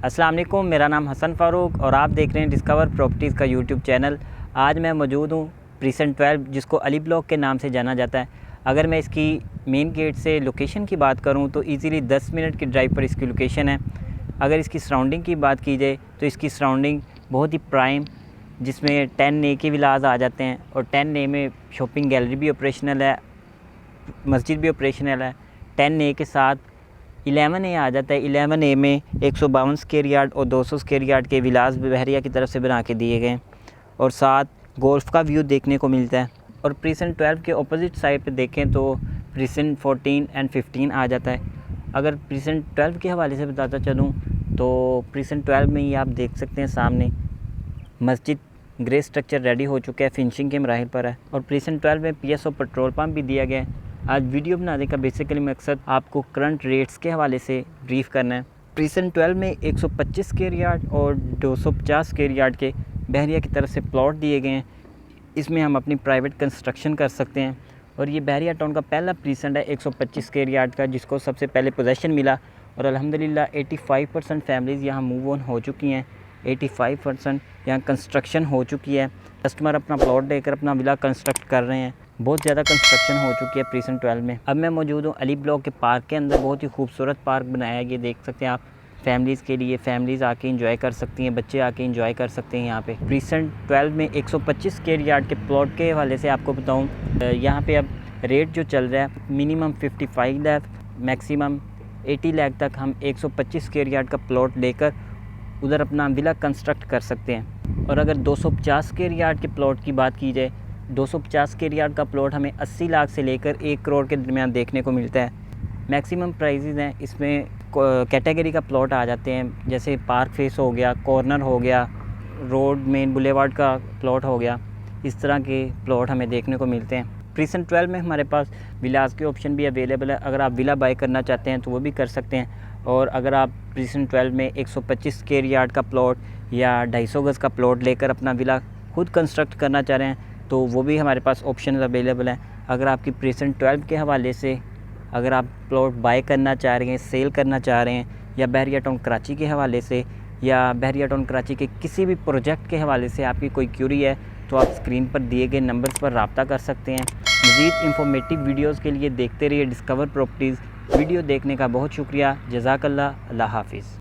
अस्सलाम वालेकुम, मेरा नाम हसन फ़ारूक और आप देख रहे हैं डिस्कवर प्रॉपर्टीज़ का यूट्यूब चैनल। आज मैं मौजूद हूँ प्रीसेंट 12 जिसको अली ब्लॉक के नाम से जाना जाता है। अगर मैं इसकी मेन गेट से लोकेशन की बात करूँ तो इजीली 10 मिनट की ड्राइव पर इसकी लोकेशन है। अगर इसकी सराउंडिंग की बात की जाए तो इसकी सराउंडिंग बहुत ही प्राइम, जिसमें 10 ए के विलाज आ जाते हैं और 10 ए में शॉपिंग गैलरी भी ऑपरेशनल है, मस्जिद भी ऑपरेशनल है। 10 ए के साथ 11 ए आ जाता है। 11 ए में 152 स्क्वायर यार्ड और 200 स्क्वायर यार्ड के विलास बहरिया की तरफ से बना के दिए गए और साथ गोल्फ का व्यू देखने को मिलता है। और प्रीसेंट 12 के ऑपोजिट साइड पे देखें तो प्रीसेंट 14 एंड 15 आ जाता है। अगर प्रीसेंट 12 के हवाले से बताता चलूँ तो प्रीसेंट 12 में ही आप देख सकते हैं सामने मस्जिद ग्रे स्ट्रक्चर रेडी हो चुका है, फिनिशिंग के मराहिल पर है। और प्रीसेंट 12 में पीएसओ पेट्रोल पंप भी दिया गया है। आज वीडियो बनाने का बेसिकली मकसद आपको करंट रेट्स के हवाले से ब्रीफ करना है। प्रीसेंट 12 में 125 स्क्वायर यार्ड और 250 स्क्वायर यार्ड के बहरिया की तरफ से प्लॉट दिए गए हैं। इसमें हम अपनी प्राइवेट कंस्ट्रक्शन कर सकते हैं। और ये बहरिया टाउन का पहला प्रीसेंट है 125 स्क्वायर यार्ड का, जिसको सबसे पहले पोजेसन मिला। और अल्हम्दुलिल्लाह 85% फैमिलीज़ यहाँ मूव ऑन हो चुकी हैं। 85% यहाँ कंस्ट्रक्शन हो चुकी है। कस्टमर अपना प्लॉट देकर अपना विला कंस्ट्रक्ट कर रहे हैं। बहुत ज़्यादा कंस्ट्रक्शन हो चुकी है प्रीसेंट 12 में। अब मैं मौजूद हूँ अली ब्लॉक के पार्क के अंदर। बहुत ही खूबसूरत पार्क बनाया है, ये देख सकते हैं आप। फैमिलीज़ के लिए फैमिलीज़ आके इंजॉय कर सकती हैं, बच्चे आके इंजॉय कर सकते हैं यहाँ पे। प्रीसेंट 12 में 125 स्क्वायर यार्ड के प्लॉट के हवाले से आपको बताऊँ, यहाँ पे अब रेट जो चल रहा है मिनिमम 55 लाख, मैक्सिमम 80 लाख तक हम 125 स्क्वायर यार्ड का प्लॉट लेकर उधर अपना विला कंस्ट्रक्ट कर सकते हैं। और अगर 250 स्क्वायर यार्ड के प्लॉट की बात की जाए, 250 स्क्वायर यार्ड का प्लॉट हमें 80 लाख से लेकर 1 करोड़ के दरमियान देखने को मिलता है। मैक्सिमम प्राइसेस हैं इसमें। कैटेगरी का प्लॉट आ जाते हैं, जैसे पार्क फेस हो गया, कॉर्नर हो गया, रोड मेन बुलेवार्ड का प्लॉट हो गया। इस तरह के प्लॉट हमें देखने को मिलते हैं। प्रीसेंट 12 में हमारे पास विलास के ऑप्शन भी अवेलेबल है। अगर आप विला बाय करना चाहते हैं तो वो भी कर सकते हैं। और अगर आप प्रीसेंट 12 में 125 स्क्वायर यार्ड का प्लॉट या 250 गज़ का प्लॉट लेकर अपना विला खुद कंस्ट्रक्ट करना चाह रहे हैं तो वो भी हमारे पास ऑप्शन अवेलेबल हैं। अगर आपकी प्रीसेंट 12 के हवाले से अगर आप प्लॉट बाय करना चाह रहे हैं, सेल करना चाह रहे हैं, या बहरिया टाउन कराची के हवाले से या बहरिया टाउन कराची के किसी भी प्रोजेक्ट के हवाले से आपकी कोई क्यूरी है तो आप स्क्रीन पर दिए गए नंबर्स पर रब्ता कर सकते हैं। मज़ीद इंफॉर्मेटिव वीडियोज़ के लिए देखते रहिए डिस्कवर प्रॉपर्टीज़। वीडियो देखने का बहुत शुक्रिया। जज़ाकल्लाह। अल्लाह हाफ़िज़।